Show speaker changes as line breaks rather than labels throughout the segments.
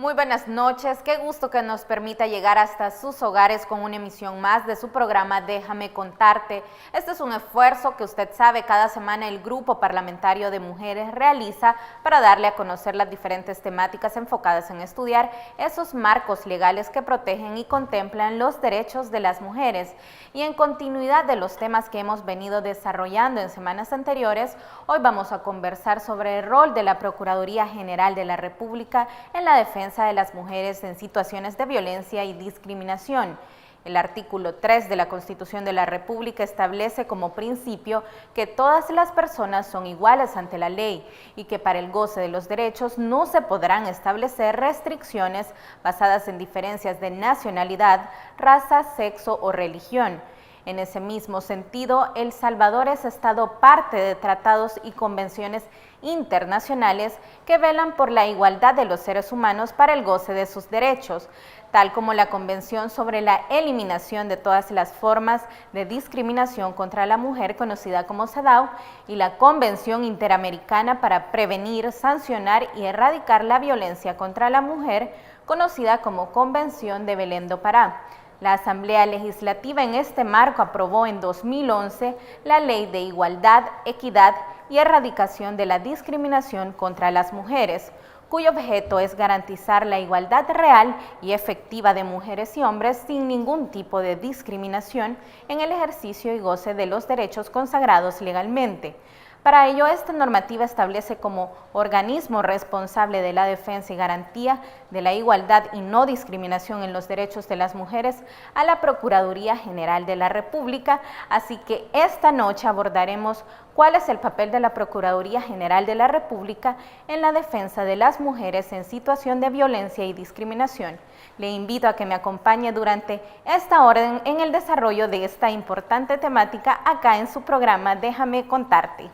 Muy buenas noches, qué gusto que nos permita llegar hasta sus hogares con una emisión más de su programa Déjame Contarte. Este es un esfuerzo que usted sabe cada semana el Grupo Parlamentario de Mujeres realiza para darle a conocer las diferentes temáticas enfocadas en estudiar esos marcos legales que protegen y contemplan los derechos de las mujeres. Y en continuidad de los temas que hemos venido desarrollando en semanas anteriores, hoy vamos a conversar sobre el rol de la Procuraduría General de la República en la defensa de las mujeres en situaciones de violencia y discriminación. El artículo 3 de la Constitución de la República establece como principio que todas las personas son iguales ante la ley y que para el goce de los derechos no se podrán establecer restricciones basadas en diferencias de nacionalidad, raza, sexo o religión. En ese mismo sentido, El Salvador es Estado parte de tratados y convenciones internacionales que velan por la igualdad de los seres humanos para el goce de sus derechos, tal como la Convención sobre la Eliminación de todas las formas de discriminación contra la mujer, conocida como CEDAW, y la Convención Interamericana para prevenir, sancionar y erradicar la violencia contra la mujer, conocida como Convención de Belém do Pará. La Asamblea Legislativa en este marco aprobó en 2011 la Ley de Igualdad, Equidad y Erradicación de la Discriminación contra las Mujeres, cuyo objeto es garantizar la igualdad real y efectiva de mujeres y hombres sin ningún tipo de discriminación en el ejercicio y goce de los derechos consagrados legalmente. Para ello, esta normativa establece como organismo responsable de la defensa y garantía de la igualdad y no discriminación en los derechos de las mujeres a la Procuraduría General de la República, así que esta noche abordaremos cuál es el papel de la Procuraduría General de la República en la defensa de las mujeres en situación de violencia y discriminación. Le invito a que me acompañe durante esta hora en el desarrollo de esta importante temática acá en su programa Déjame Contarte.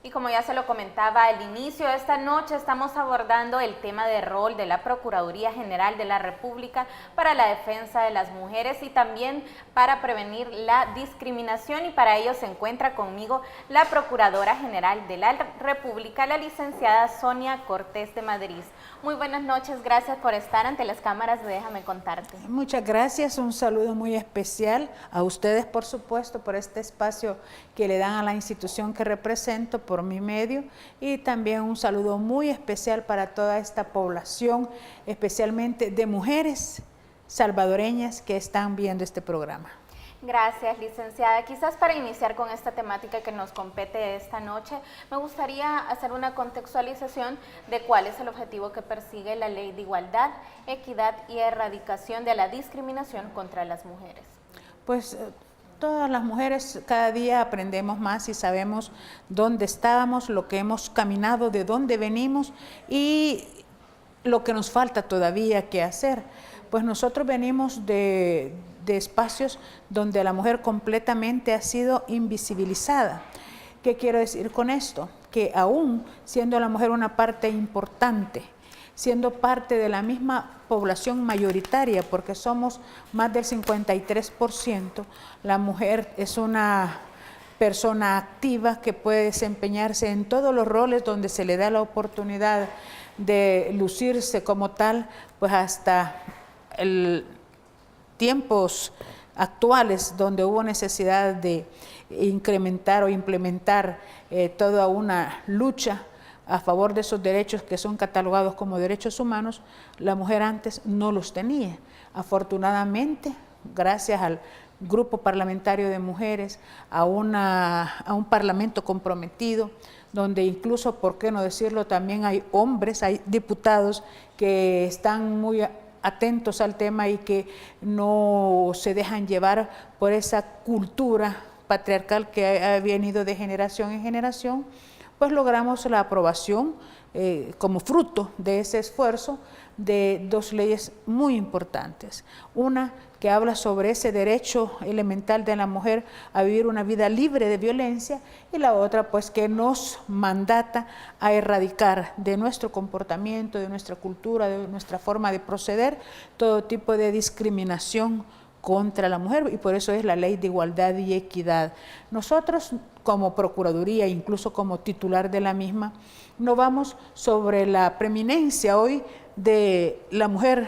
Y como ya se lo comentaba al inicio, esta noche estamos abordando el tema de rol de la Procuraduría General de la República para la defensa de las mujeres y también para prevenir la discriminación, y para ello se encuentra conmigo la Procuradora General de la República, la licenciada Sonia Cortés de Madrid. Muy buenas noches, gracias por estar ante las cámaras de Déjame Contarte.
Muchas gracias, un saludo muy especial a ustedes, por supuesto, por este espacio que le dan a la institución que represento por mi medio, y también un saludo muy especial para toda esta población, especialmente de mujeres salvadoreñas que están viendo este programa.
Gracias, licenciada. Quizás para iniciar con esta temática que nos compete esta noche, me gustaría hacer una contextualización de cuál es el objetivo que persigue la Ley de Igualdad, Equidad y Erradicación de la Discriminación contra las mujeres.
Pues todas las mujeres cada día aprendemos más y sabemos dónde estábamos, lo que hemos caminado, de dónde venimos y lo que nos falta todavía que hacer. Pues nosotros venimos de espacios donde la mujer completamente ha sido invisibilizada. ¿Qué quiero decir con esto? Que aún siendo la mujer una parte importante, siendo parte de la misma población mayoritaria, porque somos más del 53%, la mujer es una persona activa que puede desempeñarse en todos los roles donde se le da la oportunidad de lucirse como tal, pues hasta tiempos actuales donde hubo necesidad de incrementar o implementar toda una lucha a favor de esos derechos que son catalogados como derechos humanos. La mujer antes no los tenía. Afortunadamente, gracias al Grupo Parlamentario de Mujeres, a un parlamento comprometido, donde incluso, por qué no decirlo, también hay hombres, hay diputados que están muy atentos al tema y que no se dejan llevar por esa cultura patriarcal que ha venido de generación en generación, pues logramos la aprobación como fruto de ese esfuerzo de dos leyes muy importantes. Una que habla sobre ese derecho elemental de la mujer a vivir una vida libre de violencia, y la otra pues que nos mandata a erradicar de nuestro comportamiento, de nuestra cultura, de nuestra forma de proceder, todo tipo de discriminación contra la mujer, y por eso es la Ley de Igualdad y Equidad. Nosotros como Procuraduría, incluso como titular de la misma, no vamos sobre la preeminencia hoy de la mujer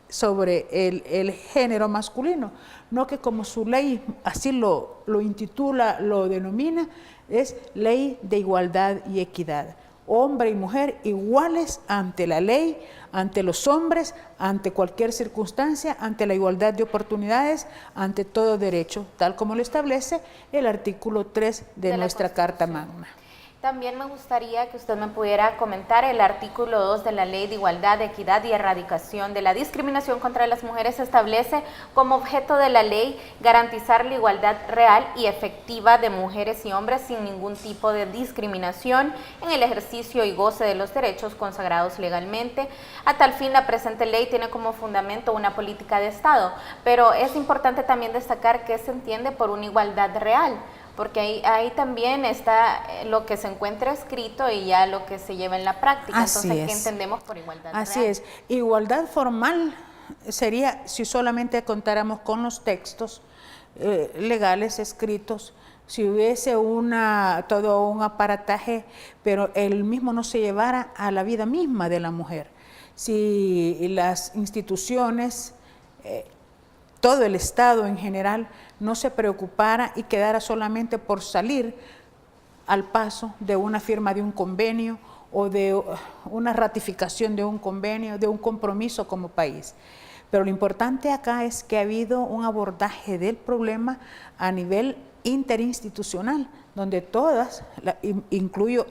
sobre el género masculino, no, que como su ley así lo intitula, lo denomina, es Ley de Igualdad y Equidad. Hombre y mujer iguales ante la ley, ante los hombres, ante cualquier circunstancia, ante la igualdad de oportunidades, ante todo derecho, tal como lo establece el artículo 3 de nuestra Carta Magna.
También me gustaría que usted me pudiera comentar el artículo 2 de la Ley de Igualdad, Equidad y Erradicación de la Discriminación contra las Mujeres. Establece como objeto de la ley garantizar la igualdad real y efectiva de mujeres y hombres sin ningún tipo de discriminación en el ejercicio y goce de los derechos consagrados legalmente. A tal fin, la presente ley tiene como fundamento una política de Estado, pero es importante también destacar qué se entiende por una igualdad real, porque ahí también está lo que se encuentra escrito y ya lo que se lleva en la práctica.
Así
entonces, ¿qué
es.
entendemos por igualdad
Así
real?
es. Igualdad formal sería si solamente contáramos con los textos legales escritos, si hubiese todo un aparataje, pero el mismo no se llevara a la vida misma de la mujer. Si las instituciones, todo el Estado en general, no se preocupara y quedara solamente por salir al paso de una firma de un convenio o de una ratificación de un convenio, de un compromiso como país. Pero lo importante acá es que ha habido un abordaje del problema a nivel interinstitucional, donde todas, incluyo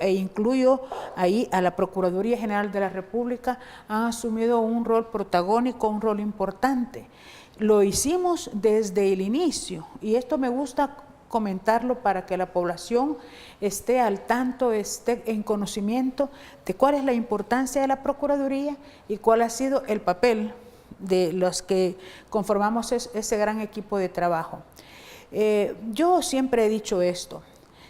ahí a la Procuraduría General de la República, han asumido un rol protagónico, un rol importante. Lo hicimos desde el inicio, y esto me gusta comentarlo para que la población esté al tanto, esté en conocimiento de cuál es la importancia de la Procuraduría y cuál ha sido el papel de los que conformamos ese gran equipo de trabajo. Yo siempre he dicho esto: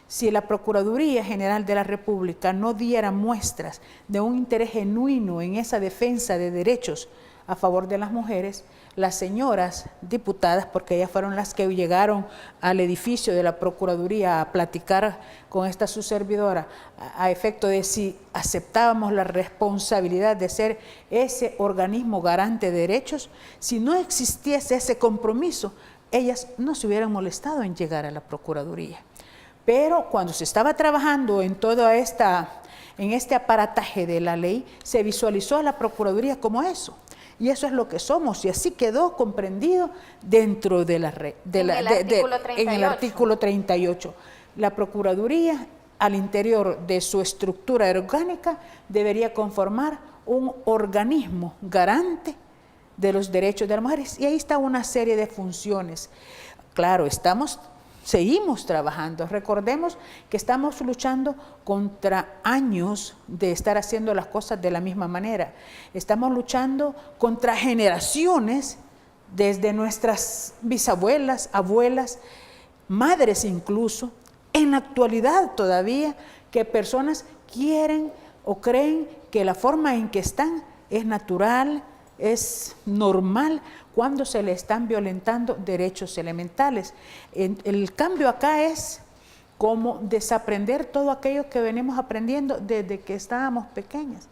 si la Procuraduría General de la República no diera muestras de un interés genuino en esa defensa de derechos a favor de las mujeres, las señoras diputadas, porque ellas fueron las que llegaron al edificio de la Procuraduría a platicar con esta su servidora a efecto de si aceptábamos la responsabilidad de ser ese organismo garante de derechos, si no existiese ese compromiso, ellas no se hubieran molestado en llegar a la Procuraduría. Pero cuando se estaba trabajando en este aparataje de la ley, se visualizó a la Procuraduría como eso. Y eso es lo que somos, y así quedó comprendido dentro de en el artículo 38. La Procuraduría, al interior de su estructura orgánica, debería conformar un organismo garante de los derechos de las mujeres, y ahí está una serie de funciones. Claro, seguimos trabajando. Recordemos que estamos luchando contra años de estar haciendo las cosas de la misma manera. Estamos luchando contra generaciones, desde nuestras bisabuelas, abuelas, madres incluso, en la actualidad todavía, que personas quieren o creen que la forma en que están es natural, es normal, cuando se le están violentando derechos elementales. El cambio acá es como desaprender todo aquello que venimos aprendiendo desde que estábamos pequeñas.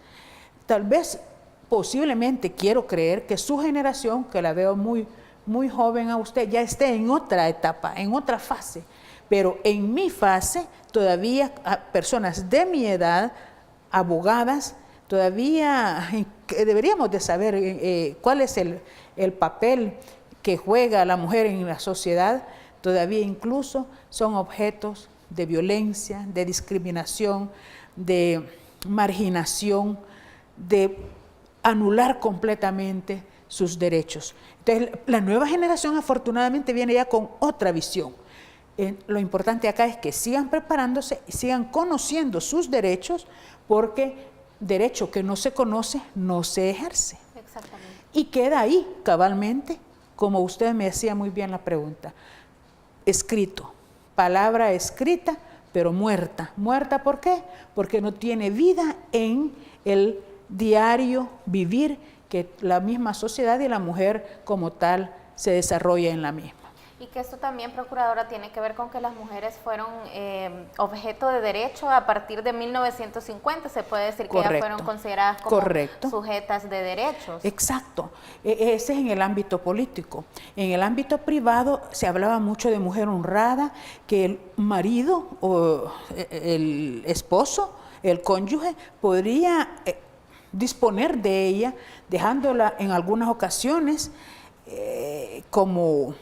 Tal vez, posiblemente, quiero creer que su generación, que la veo muy, muy joven a usted, ya esté en otra etapa, en otra fase. Pero en mi fase, todavía personas de mi edad, abogadas, todavía deberíamos de saber cuál es el papel que juega la mujer en la sociedad. Todavía incluso son objetos de violencia, de discriminación, de marginación, de anular completamente sus derechos. Entonces, la nueva generación afortunadamente viene ya con otra visión. Lo importante acá es que sigan preparándose y sigan conociendo sus derechos, porque derecho que no se conoce no se ejerce.
Exactamente.
Y queda ahí cabalmente, como usted me hacía muy bien la pregunta, escrito, palabra escrita, pero muerta. ¿Muerta por qué? Porque no tiene vida en el diario vivir que la misma sociedad y la mujer como tal se desarrolla en la misma.
Y que esto también, Procuradora, tiene que ver con que las mujeres fueron objeto de derecho a partir de 1950, se puede decir que ya fueron consideradas como sujetas de derechos.
Exacto, ese es en el ámbito político. En el ámbito privado se hablaba mucho de mujer honrada, que el marido o el esposo, el cónyuge, podría disponer de ella, dejándola en algunas ocasiones como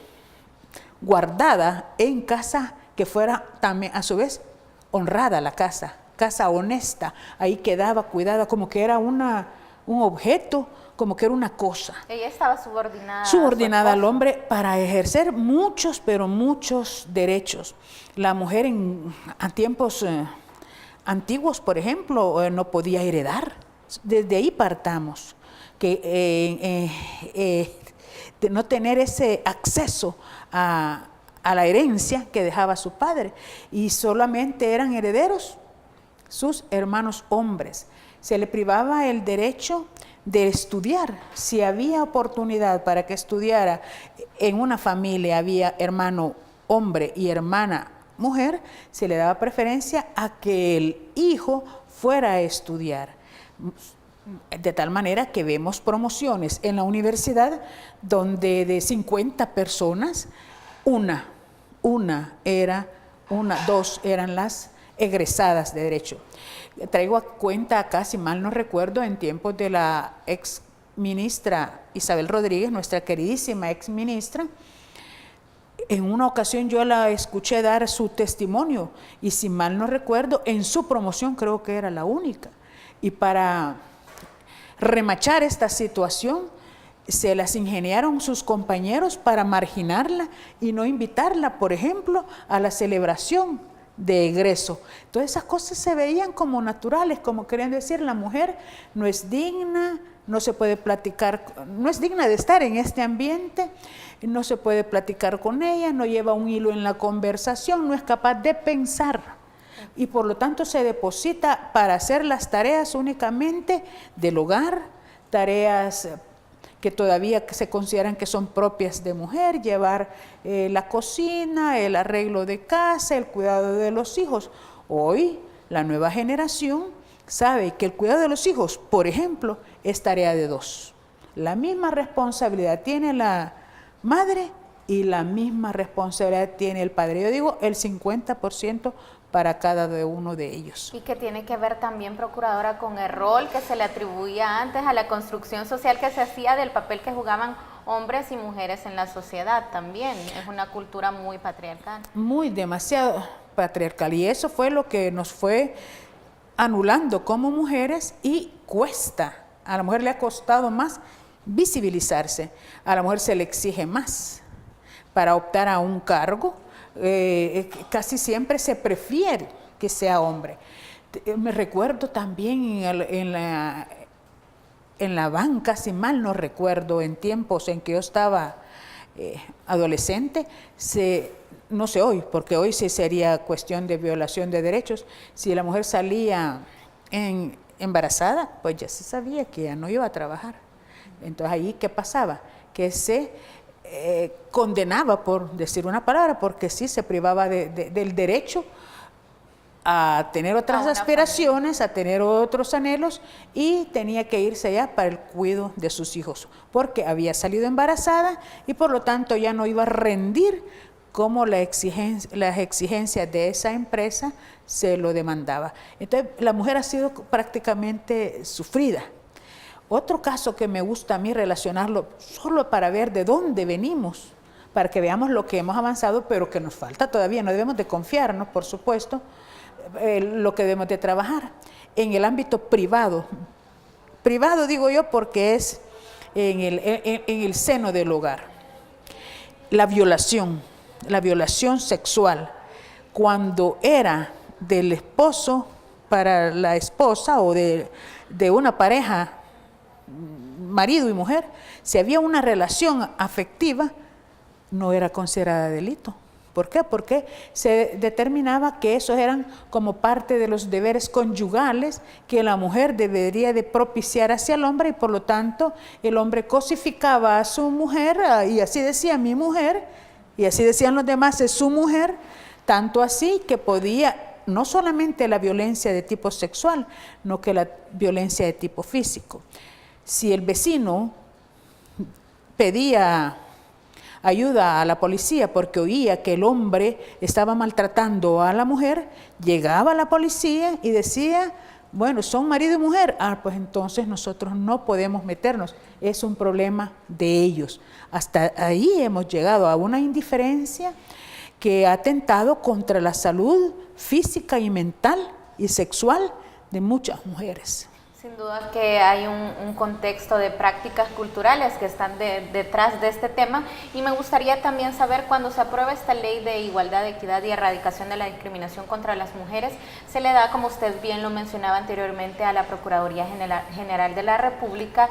guardada en casa, que fuera también a su vez honrada la casa, casa honesta, ahí quedaba cuidada, como que era un objeto, como que era una cosa.
Ella estaba subordinada.
Subordinada al hombre para ejercer muchos, pero muchos derechos. La mujer a tiempos antiguos, por ejemplo, no podía heredar. Desde ahí partamos, que de no tener ese acceso a la herencia que dejaba su padre, y solamente eran herederos sus hermanos hombres. Se le privaba el derecho de estudiar. Si había oportunidad para que estudiara en una familia, había hermano hombre y hermana mujer, se le daba preferencia a que el hijo fuera a estudiar. De tal manera que vemos promociones en la universidad donde de 50 personas, dos eran las egresadas de derecho. Traigo a cuenta acá, si mal no recuerdo, en tiempos de la ex ministra Isabel Rodríguez, nuestra queridísima ex ministra. En una ocasión yo la escuché dar su testimonio y, si mal no recuerdo, en su promoción creo que era la única. Y para remachar esta situación, se las ingeniaron sus compañeros para marginarla y no invitarla, por ejemplo, a la celebración de egreso. Todas esas cosas se veían como naturales, como queriendo decir, la mujer no es digna, no se puede platicar, no es digna de estar en este ambiente, no se puede platicar con ella, no lleva un hilo en la conversación, no es capaz de pensar. Y por lo tanto se deposita para hacer las tareas únicamente del hogar, tareas que todavía se consideran que son propias de mujer, llevar la cocina, el arreglo de casa, el cuidado de los hijos. Hoy la nueva generación sabe que el cuidado de los hijos, por ejemplo, es tarea de dos. La misma responsabilidad tiene la madre y la misma responsabilidad tiene el padre. Yo digo el 50% para cada uno de ellos.
Y que tiene que ver también, Procuradora, con el rol que se le atribuía antes a la construcción social que se hacía del papel que jugaban hombres y mujeres en la sociedad también. Es una cultura muy patriarcal.
Muy demasiado patriarcal, y eso fue lo que nos fue anulando como mujeres, y cuesta. A la mujer le ha costado más visibilizarse, a la mujer se le exige más para optar a un cargo. Casi siempre se prefiere que sea hombre. Me recuerdo también en la banca, si mal no recuerdo, en tiempos en que yo estaba adolescente, no sé hoy, porque hoy sí sería cuestión de violación de derechos. Si la mujer salía embarazada, pues ya se sabía que ya no iba a trabajar. Entonces ahí, ¿qué pasaba? Que se condenaba, por decir una palabra, porque sí se privaba del derecho a tener otras aspiraciones, familia, a tener otros anhelos, y tenía que irse allá para el cuidado de sus hijos, porque había salido embarazada y por lo tanto ya no iba a rendir como las exigencias de esa empresa se lo demandaba. Entonces la mujer ha sido prácticamente sufrida. Otro caso que me gusta a mí relacionarlo, solo para ver de dónde venimos, para que veamos lo que hemos avanzado, pero que nos falta todavía. No debemos de confiarnos, por supuesto, lo que debemos de trabajar. En el ámbito privado, privado digo yo porque es en el seno del hogar, la violación la violación sexual cuando era del esposo para la esposa o de una pareja, marido y mujer, si había una relación afectiva, no era considerada delito. ¿Por qué? Porque se determinaba que esos eran como parte de los deberes conyugales que la mujer debería de propiciar hacia el hombre, y por lo tanto el hombre cosificaba a su mujer, y así decía mi mujer, y así decían los demás, es su mujer, tanto así que podía no solamente la violencia de tipo sexual, no que la violencia de tipo físico. Si el vecino pedía ayuda a la policía porque oía que el hombre estaba maltratando a la mujer, llegaba la policía y decía, bueno, son marido y mujer, pues entonces nosotros no podemos meternos, es un problema de ellos. Hasta ahí hemos llegado a una indiferencia que ha atentado contra la salud física y mental y sexual de muchas mujeres.
Sin duda que hay un contexto de prácticas culturales que están detrás de este tema, y me gustaría también saber, cuando se aprueba esta ley de igualdad, equidad y erradicación de la discriminación contra las mujeres, se le da, como usted bien lo mencionaba anteriormente, a la Procuraduría General de la República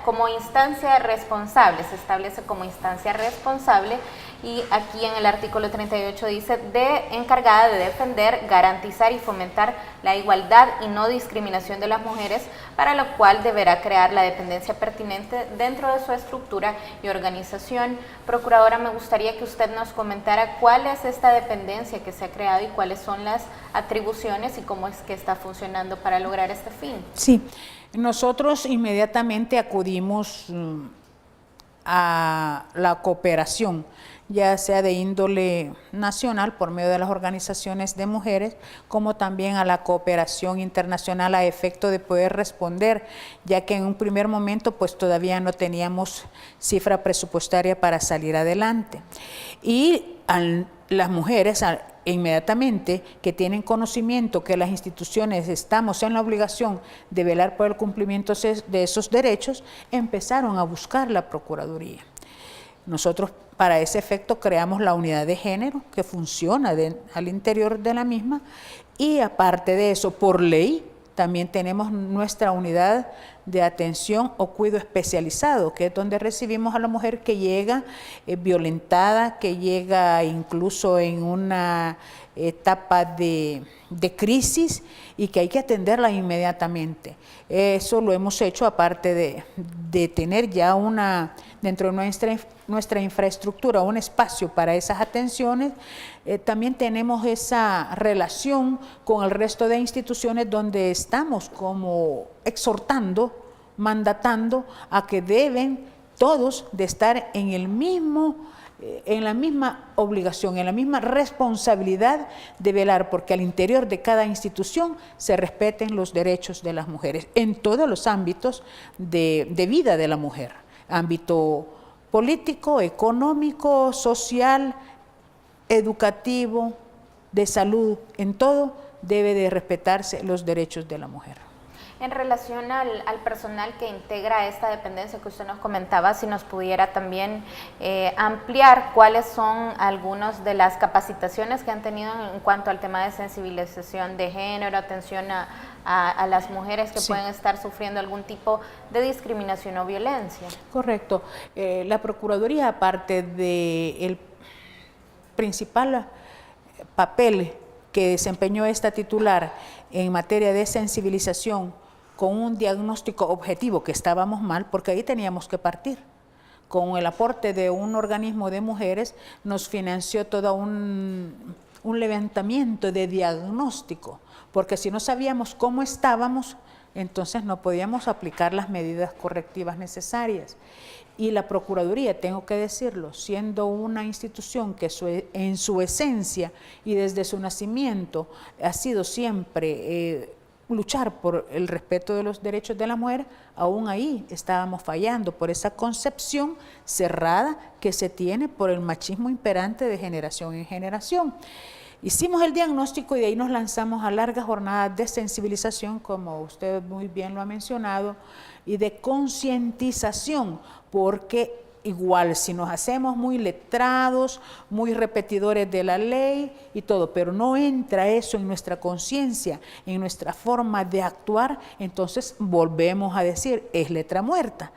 como instancia responsable, se establece como instancia responsable, y aquí en el artículo 38 dice, encargada de defender, garantizar y fomentar la igualdad y no discriminación de las mujeres, para lo cual deberá crear la dependencia pertinente dentro de su estructura y organización. Procuradora, me gustaría que usted nos comentara cuál es esta dependencia que se ha creado y cuáles son las atribuciones y cómo es que está funcionando para lograr este fin.
Sí, nosotros inmediatamente acudimos a la cooperación, ya sea de índole nacional por medio de las organizaciones de mujeres, como también a la cooperación internacional a efecto de poder responder, ya que en un primer momento pues todavía no teníamos cifra presupuestaria para salir adelante. Y las mujeres inmediatamente que tienen conocimiento que las instituciones estamos en la obligación de velar por el cumplimiento de esos derechos, empezaron a buscar la Procuraduría. Nosotros para ese efecto creamos la unidad de género que funciona al interior de la misma, y aparte de eso, por ley, también tenemos nuestra unidad de atención o cuidado especializado, que es donde recibimos a la mujer que llega violentada, que llega incluso en una etapa de crisis y que hay que atenderla inmediatamente. Eso lo hemos hecho aparte de tener ya dentro de nuestra infraestructura un espacio para esas atenciones. También tenemos esa relación con el resto de instituciones donde estamos como exhortando, mandatando a que deben todos de estar en la misma obligación, en la misma responsabilidad de velar porque al interior de cada institución se respeten los derechos de las mujeres en todos los ámbitos de vida de la mujer, ámbito político, económico, social, educativo, de salud, en todo debe de respetarse los derechos de la mujer.
En relación al personal que integra esta dependencia que usted nos comentaba, si nos pudiera también ampliar cuáles son algunas de las capacitaciones que han tenido en cuanto al tema de sensibilización de género, atención a las mujeres que pueden estar sufriendo algún tipo de discriminación o violencia.
Correcto. La Procuraduría, aparte del principal papel que desempeñó esta titular en materia de sensibilización, con un diagnóstico objetivo que estábamos mal, porque ahí teníamos que partir. Con el aporte de un organismo de mujeres nos financió todo un levantamiento de diagnóstico, porque si no sabíamos cómo estábamos, entonces no podíamos aplicar las medidas correctivas necesarias. Y la Procuraduría, tengo que decirlo, siendo una institución que en su esencia y desde su nacimiento ha sido siempre luchar por el respeto de los derechos de la mujer, aún ahí estábamos fallando por esa concepción cerrada que se tiene por el machismo imperante de generación en generación. Hicimos el diagnóstico y de ahí nos lanzamos a largas jornadas de sensibilización, como usted muy bien lo ha mencionado, y de concientización, porque igual si nos hacemos muy letrados, muy repetidores de la ley y todo, pero no entra eso en nuestra conciencia, en nuestra forma de actuar, entonces volvemos a decir, es letra muerta.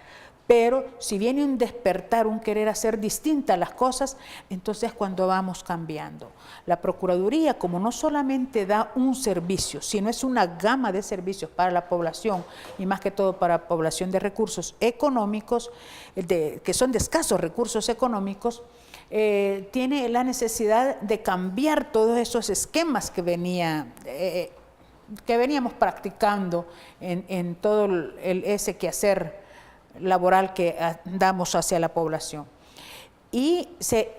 Pero si viene un despertar, un querer hacer distintas las cosas, entonces cuando vamos cambiando. La Procuraduría, como no solamente da un servicio, sino es una gama de servicios para la población, y más que todo para la población de recursos económicos, que son de escasos recursos económicos, tiene la necesidad de cambiar todos esos esquemas que veníamos practicando en todo ese quehacer laboral que damos hacia la población. Y se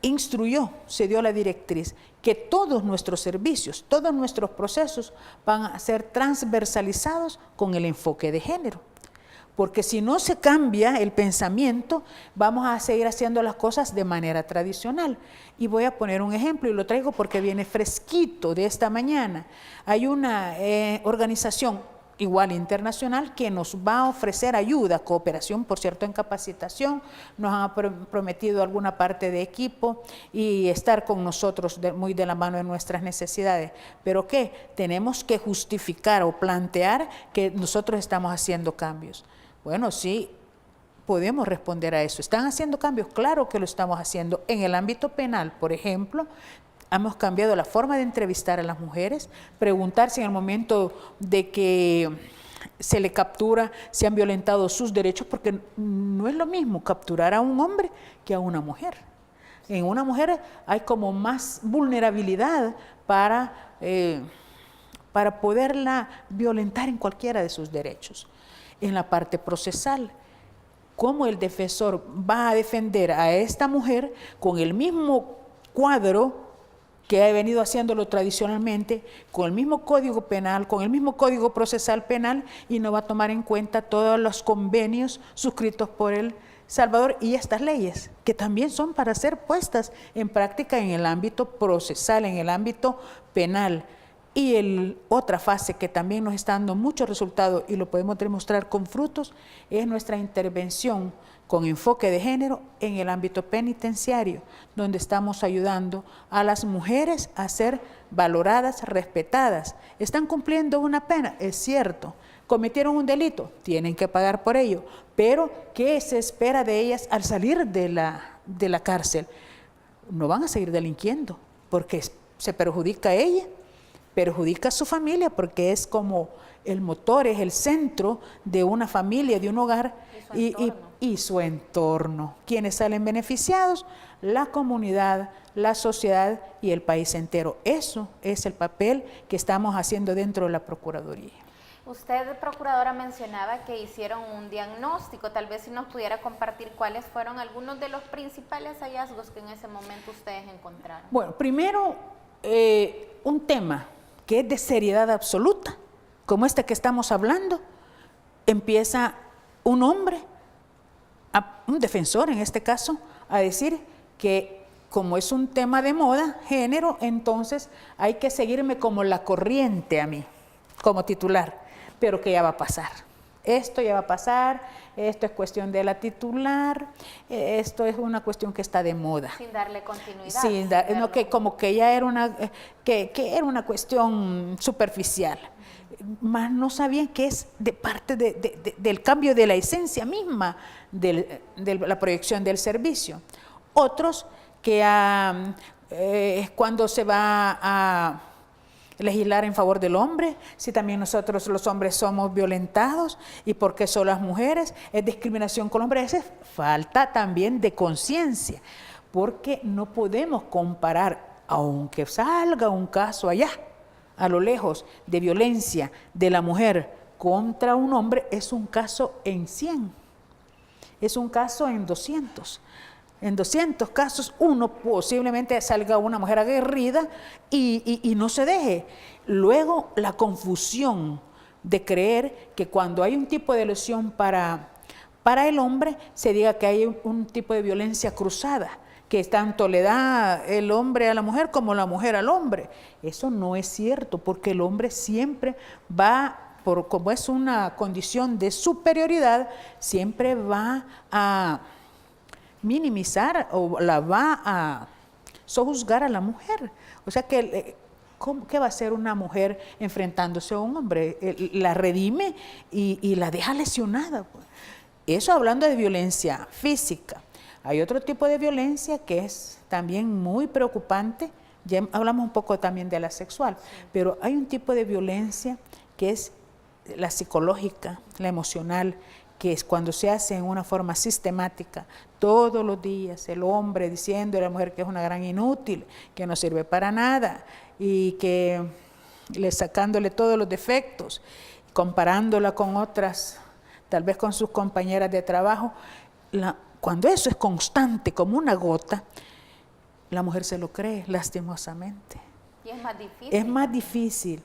instruyó, se dio la directriz que todos nuestros servicios, todos nuestros procesos van a ser transversalizados con el enfoque de género. Porque si no se cambia el pensamiento, vamos a seguir haciendo las cosas de manera tradicional. Y voy a poner un ejemplo, y lo traigo porque viene fresquito de esta mañana. Hay una organización igual internacional que nos va a ofrecer ayuda, cooperación, por cierto, en capacitación, nos han prometido alguna parte de equipo y estar con nosotros muy de la mano de nuestras necesidades. ¿Pero qué? Tenemos que justificar o plantear que nosotros estamos haciendo cambios. Bueno, sí, podemos responder a eso. ¿Están haciendo cambios? Claro que lo estamos haciendo. En el ámbito penal, por ejemplo, hemos cambiado la forma de entrevistar a las mujeres, preguntar si en el momento de que se le captura se han violentado sus derechos, porque no es lo mismo capturar a un hombre que a una mujer. En una mujer hay como más vulnerabilidad para poderla violentar en cualquiera de sus derechos. En la parte procesal, ¿cómo el defensor va a defender a esta mujer con el mismo cuadro que ha venido haciéndolo tradicionalmente, con el mismo código penal, con el mismo código procesal penal, y no va a tomar en cuenta todos los convenios suscritos por El Salvador y estas leyes, que también son para ser puestas en práctica en el ámbito procesal, en el ámbito penal? Y otra fase que también nos está dando muchos resultados y lo podemos demostrar con frutos es nuestra intervención con enfoque de género en el ámbito penitenciario, donde estamos ayudando a las mujeres a ser valoradas, respetadas. ¿Están cumpliendo una pena? Es cierto. ¿Cometieron un delito? Tienen que pagar por ello. Pero, ¿qué se espera de ellas al salir de la cárcel? No van a seguir delinquiendo, porque se perjudica a ella, perjudica a su familia, porque es como el motor, es el centro de una familia, de un hogar, y su entorno. ¿Quiénes salen beneficiados? La comunidad, la sociedad y el país entero. Eso es el papel que estamos haciendo dentro de la Procuraduría.
Usted, procuradora, mencionaba que hicieron un diagnóstico. Tal vez si nos pudiera compartir cuáles fueron algunos de los principales hallazgos que en ese momento ustedes encontraron.
Bueno, primero, un tema que es de seriedad absoluta, como este que estamos hablando. Empieza un hombre, un defensor en este caso, a decir que como es un tema de moda, género, entonces hay que seguirme como la corriente a mí, como titular, pero que ya va a pasar. Esto ya va a pasar, esto es cuestión de la titular, esto es una cuestión que está de moda.
Sin darle continuidad.
No, que como que ya era una cuestión superficial. Más no sabían que es de parte del cambio de la esencia misma de la proyección del servicio. Otros que cuando se va a legislar en favor del hombre, si también nosotros los hombres somos violentados y por qué solo las mujeres, es discriminación con los hombres, es falta también de conciencia, porque no podemos comparar, aunque salga un caso allá, a lo lejos, de violencia de la mujer contra un hombre, es un caso en 100, es un caso en 200. En 200 casos, uno posiblemente salga una mujer aguerrida y no se deje. Luego, la confusión de creer que cuando hay un tipo de lesión para el hombre, se diga que hay un tipo de violencia cruzada, que tanto le da el hombre a la mujer como la mujer al hombre. Eso no es cierto, porque el hombre siempre va, como es una condición de superioridad, siempre va a minimizar o la va a sojuzgar a la mujer. O sea que, ¿qué va a hacer una mujer enfrentándose a un hombre? La redime y la deja lesionada. Eso hablando de violencia física. Hay otro tipo de violencia que es también muy preocupante. Ya hablamos un poco también de la sexual, pero hay un tipo de violencia que es la psicológica, la emocional, que es cuando se hace en una forma sistemática, todos los días, el hombre diciendo a la mujer que es una gran inútil, que no sirve para nada, y que sacándole todos los defectos, comparándola con otras, tal vez con sus compañeras de trabajo. Cuando eso es constante como una gota, la mujer se lo cree, lastimosamente.
Y es más difícil.
Es más difícil.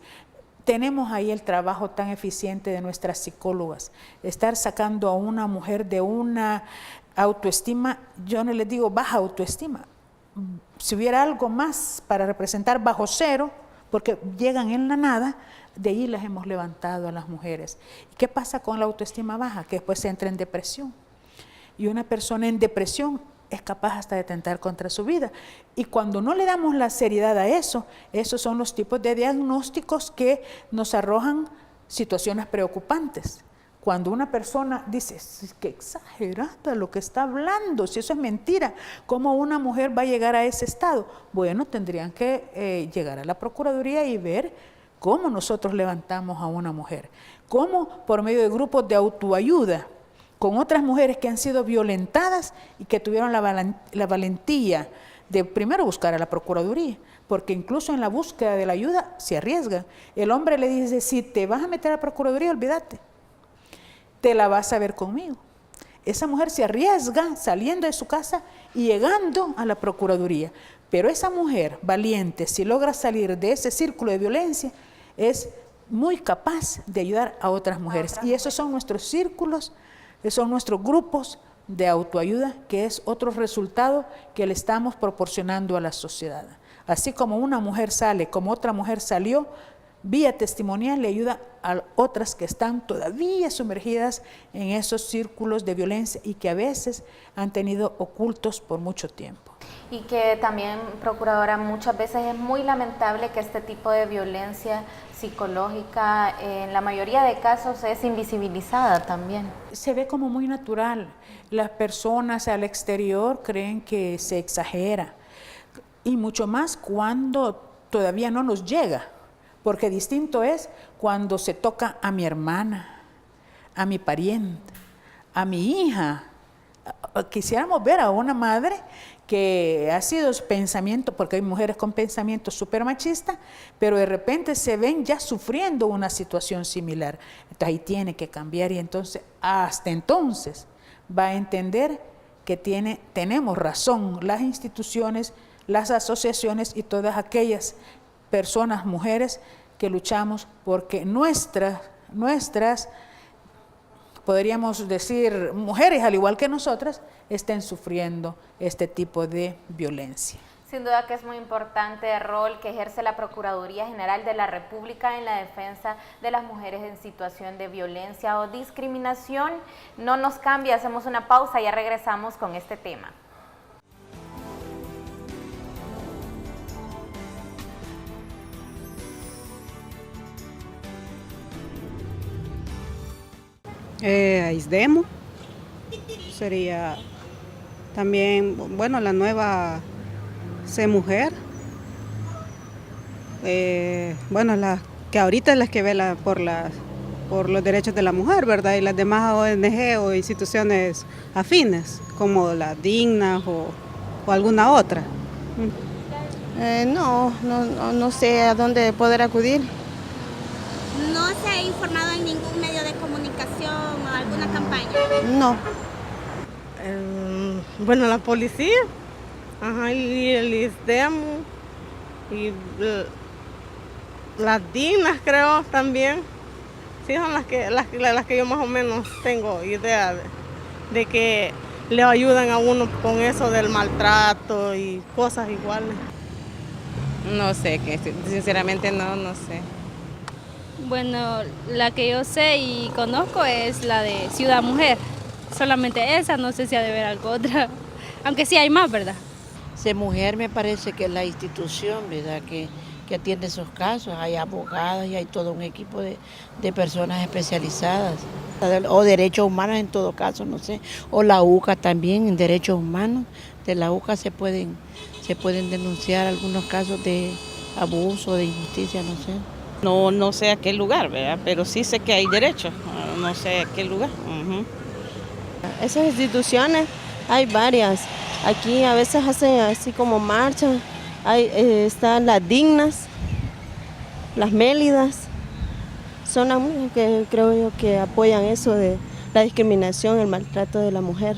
Tenemos ahí el trabajo tan eficiente de nuestras psicólogas, estar sacando a una mujer de una autoestima, yo no les digo baja autoestima, si hubiera algo más para representar bajo cero, porque llegan en la nada, de ahí las hemos levantado a las mujeres. ¿Y qué pasa con la autoestima baja? Que después se entra en depresión. Y una persona en depresión es capaz hasta de atentar contra su vida. Y cuando no le damos la seriedad a eso, esos son los tipos de diagnósticos que nos arrojan situaciones preocupantes. Cuando una persona dice, qué exagerada lo que está hablando, si eso es mentira, ¿cómo una mujer va a llegar a ese estado? Bueno, tendrían que llegar a la Procuraduría y ver cómo nosotros levantamos a una mujer. Cómo por medio de grupos de autoayuda, con otras mujeres que han sido violentadas y que tuvieron la valentía de primero buscar a la Procuraduría, porque incluso en la búsqueda de la ayuda se arriesgan. El hombre le dice, si te vas a meter a la Procuraduría, olvídate, te la vas a ver conmigo. Esa mujer se arriesga saliendo de su casa y llegando a la Procuraduría, pero esa mujer valiente, si logra salir de ese círculo de violencia, es muy capaz de ayudar a otras mujeres. Y esos son nuestros círculos, son nuestros grupos de autoayuda, que es otro resultado que le estamos proporcionando a la sociedad. Así como una mujer sale, como otra mujer salió, vía testimonial le ayuda a otras que están todavía sumergidas en esos círculos de violencia y que a veces han tenido ocultos por mucho tiempo.
Y que también, Procuradora, muchas veces es muy lamentable que este tipo de violencia psicológica en la mayoría de casos es invisibilizada también.
Se ve como muy natural. Las personas al exterior creen que se exagera y mucho más cuando todavía no nos llega, porque distinto es cuando se toca a mi hermana, a mi pariente, a mi hija. Quisiéramos ver a una madre que ha sido pensamiento, porque hay mujeres con pensamientos súper machistas, pero de repente se ven ya sufriendo una situación similar. Entonces ahí tiene que cambiar y entonces, hasta entonces, va a entender que tenemos razón las instituciones, las asociaciones y todas aquellas personas, mujeres, que luchamos porque nuestras, podríamos decir, mujeres al igual que nosotras, estén sufriendo este tipo de violencia.
Sin duda que es muy importante el rol que ejerce la Procuraduría General de la República en la defensa de las mujeres en situación de violencia o discriminación. No nos cambie, hacemos una pausa y ya regresamos con este tema.
Aisdemo sería también, bueno, la nueva C Mujer, bueno, la que ahorita es la que vela por los derechos de la mujer, ¿verdad? Y las demás ONG o instituciones afines, como la Digna o alguna otra.
No sé a dónde poder acudir.
¿No se ha informado en ningún medio de comunicación o alguna campaña?
No.
Bueno, la policía, y el ISDEM, y las dignas creo también. Sí, son las que yo más o menos tengo idea de que le ayudan a uno con eso del maltrato y cosas iguales.
No sé, sinceramente no sé.
Bueno, la que yo sé y conozco es la de Ciudad Mujer. Solamente esa, no sé si ha de haber algo otra. aunque sí hay más, ¿verdad?
Mujer me parece que es la institución, ¿verdad? Que atiende esos casos. Hay abogados y hay todo un equipo de personas especializadas. O derechos humanos en todo caso, no sé. O la UCA también, en derechos humanos. De la UCA se pueden denunciar algunos casos de abuso, de injusticia, no sé.
No sé a qué lugar, ¿verdad? Pero sí sé que hay derechos, no sé a qué lugar.
Esas instituciones hay varias. Aquí a veces hacen así como marchas. Están las dignas, las mélidas. Son las únicas que creo yo que apoyan eso de la discriminación, el maltrato de la mujer.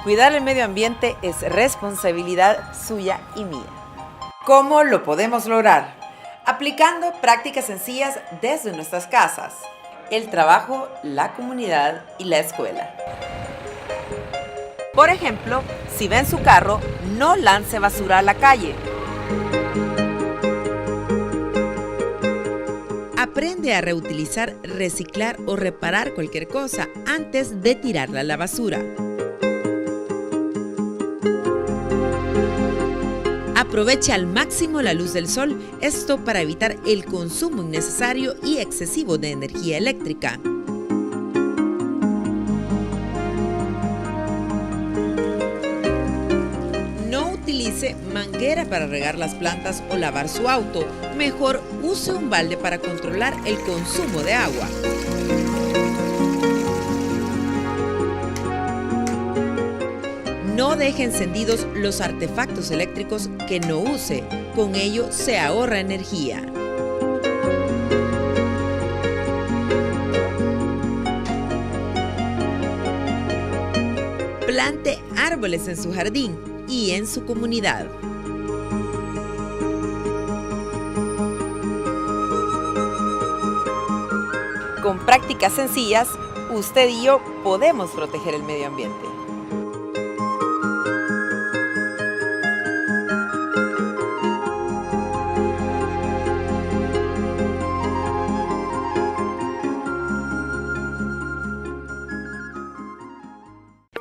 Cuidar el medio ambiente es responsabilidad suya y mía. ¿Cómo lo podemos lograr? Aplicando prácticas sencillas desde nuestras casas, el trabajo, la comunidad y la escuela. Por ejemplo, si ve en su carro, no lance basura a la calle. Aprende a reutilizar, reciclar o reparar cualquier cosa antes de tirarla a la basura. Aproveche al máximo la luz del sol, esto para evitar el consumo innecesario y excesivo de energía eléctrica. No utilice manguera para regar las plantas o lavar su auto, mejor use un balde para controlar el consumo de agua. No deje encendidos los artefactos eléctricos que no use, con ello se ahorra energía. Plante árboles en su jardín y en su comunidad. Con prácticas sencillas, usted y yo podemos proteger el medio ambiente.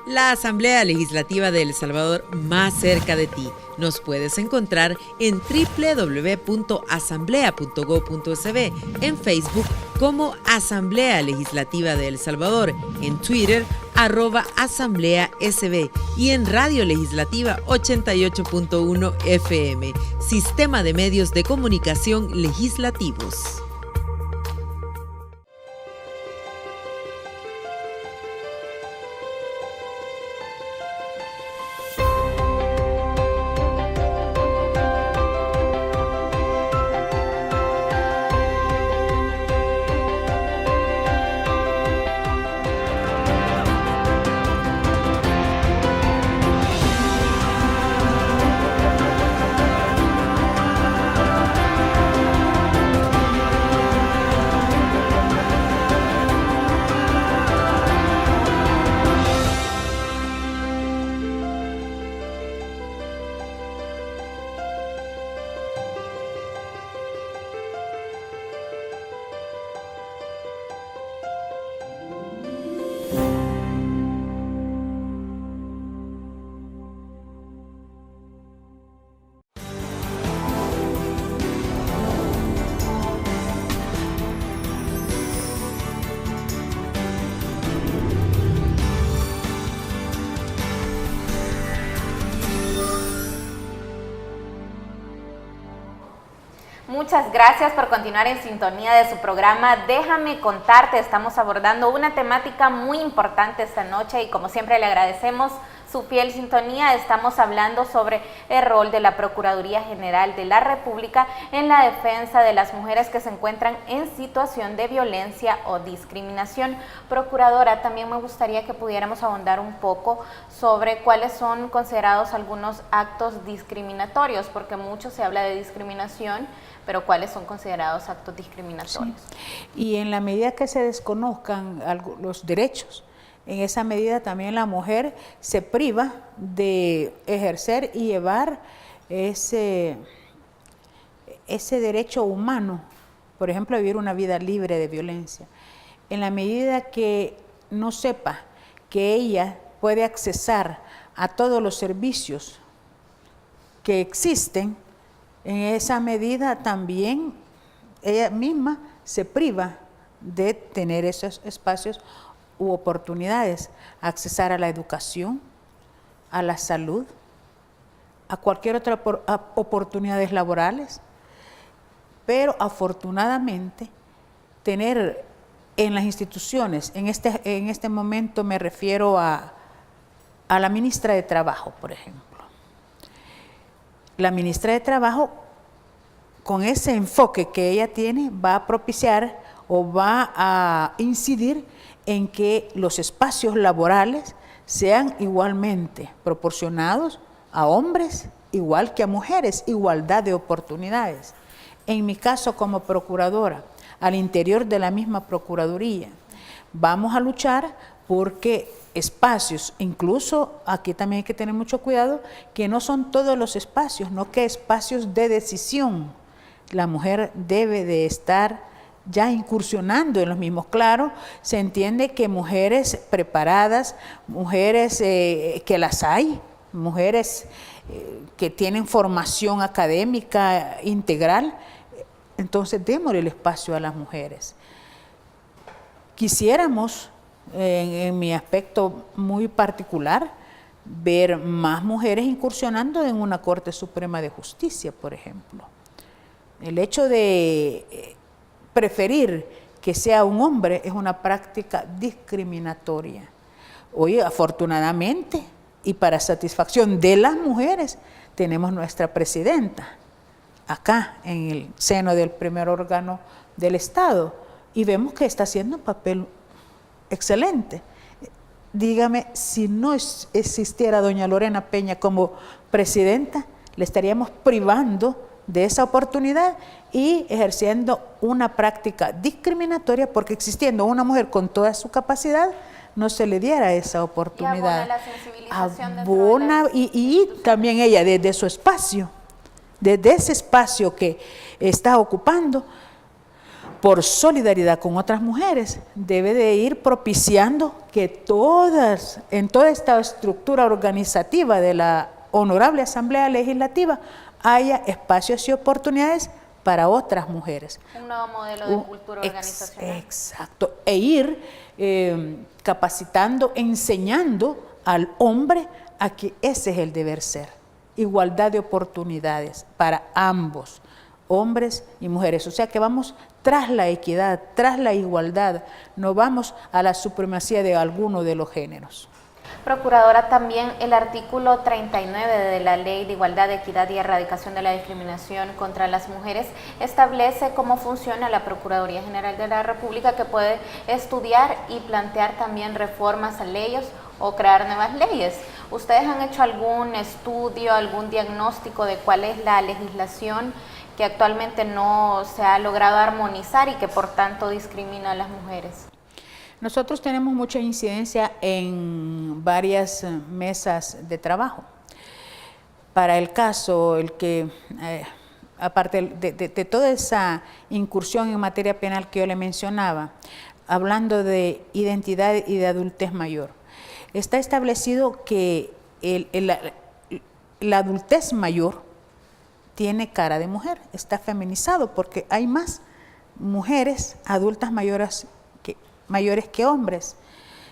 La Asamblea Legislativa de El Salvador, más cerca de ti. Nos puedes encontrar en www.asamblea.gov.sb, en Facebook como Asamblea Legislativa de El Salvador, en Twitter @AsambleaSB y en Radio Legislativa 88.1 FM, Sistema de Medios de Comunicación Legislativos.
Muchas gracias por continuar en sintonía de su programa Déjame Contarte. Estamos abordando una temática muy importante esta noche y como siempre le agradecemos su fiel sintonía. Estamos hablando sobre el rol de la Procuraduría General de la República en la defensa de las mujeres que se encuentran en situación de violencia o discriminación. Procuradora, también me gustaría que pudiéramos ahondar un poco sobre cuáles son considerados algunos actos discriminatorios, porque mucho se habla de discriminación, pero cuáles son considerados actos discriminatorios.
Sí. Y en la medida que se desconozcan los derechos, en esa medida también la mujer se priva de ejercer y llevar ese derecho humano, por ejemplo, a vivir una vida libre de violencia. En la medida que no sepa que ella puede accesar a todos los servicios que existen, en esa medida también ella misma se priva de tener esos espacios u oportunidades, accesar a la educación, a la salud, a cualquier otra oportunidades laborales, pero afortunadamente tener en las instituciones, en este momento me refiero a la ministra de Trabajo, por ejemplo. La ministra de Trabajo, con ese enfoque que ella tiene, va a propiciar o va a incidir en que los espacios laborales sean igualmente proporcionados a hombres igual que a mujeres, igualdad de oportunidades. En mi caso como procuradora, al interior de la misma Procuraduría, vamos a luchar porque espacios, incluso aquí también hay que tener mucho cuidado, que no son todos los espacios, no que espacios de decisión. La mujer debe de estar ya incursionando en los mismos. Claro, se entiende que mujeres preparadas, mujeres que las hay, mujeres que tienen formación académica integral, entonces démosle el espacio a las mujeres. Quisiéramos, en mi aspecto muy particular, ver más mujeres incursionando en una Corte Suprema de Justicia, por ejemplo. El hecho de preferir que sea un hombre es una práctica discriminatoria. Hoy, afortunadamente, y para satisfacción de las mujeres, tenemos nuestra presidenta acá en el seno del primer órgano del Estado y vemos que está haciendo un papel excelente. Dígame, si no existiera doña Lorena Peña como presidenta, le estaríamos privando de esa oportunidad y ejerciendo una práctica discriminatoria porque existiendo una mujer con toda su capacidad, no se le diera esa oportunidad.
Y abona la sensibilización
y también ella desde su espacio, desde ese espacio que está ocupando, por solidaridad con otras mujeres, debe de ir propiciando que en toda esta estructura organizativa de la Honorable Asamblea Legislativa haya espacios y oportunidades para otras mujeres.
Un nuevo modelo de cultura organizacional.
Exacto. E ir capacitando, enseñando al hombre a que ese es el deber ser. Igualdad de oportunidades para ambos, hombres y mujeres. O sea que vamos tras la equidad, tras la igualdad, no vamos a la supremacía de alguno de los géneros.
Procuradora, también el artículo 39 de la Ley de Igualdad, Equidad y Erradicación de la Discriminación contra las Mujeres establece cómo funciona la Procuraduría General de la República, que puede estudiar y plantear también reformas a leyes o crear nuevas leyes. ¿Ustedes han hecho algún estudio, algún diagnóstico de cuál es la legislación que actualmente no se ha logrado armonizar y que por tanto discrimina a las mujeres?
Nosotros tenemos mucha incidencia en varias mesas de trabajo. Para el caso, aparte de toda esa incursión en materia penal que yo le mencionaba, hablando de identidad y de adultez mayor, está establecido que la adultez mayor tiene cara de mujer, está feminizado porque hay más mujeres adultas mayores que hombres.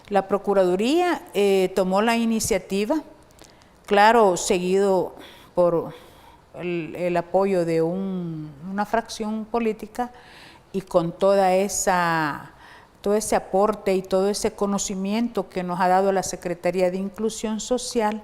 La Procuraduría tomó la iniciativa, claro, seguido por el apoyo de una fracción política y con todo ese aporte y todo ese conocimiento que nos ha dado la Secretaría de Inclusión Social,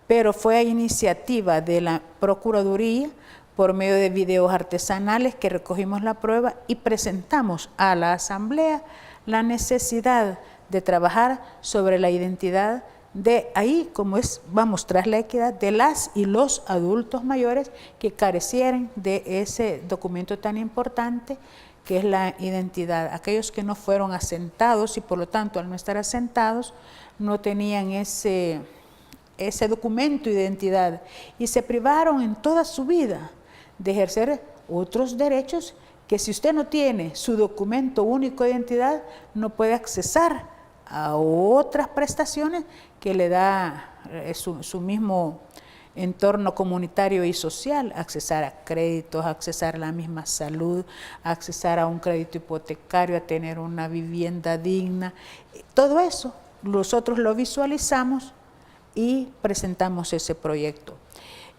pero fue a iniciativa de la Procuraduría por medio de videos artesanales que recogimos la prueba y presentamos a la Asamblea la necesidad de trabajar sobre la identidad de ahí, como vamos, tras la equidad de las y los adultos mayores que carecieran de ese documento tan importante que es la identidad. Aquellos que no fueron asentados y por lo tanto al no estar asentados no tenían ese documento de identidad y se privaron en toda su vida de ejercer otros derechos que si usted no tiene su documento único de identidad no puede accesar a otras prestaciones que le da su mismo entorno comunitario y social, accesar a créditos, accesar a la misma salud, accesar a un crédito hipotecario, a tener una vivienda digna. Todo eso nosotros lo visualizamos y presentamos ese proyecto.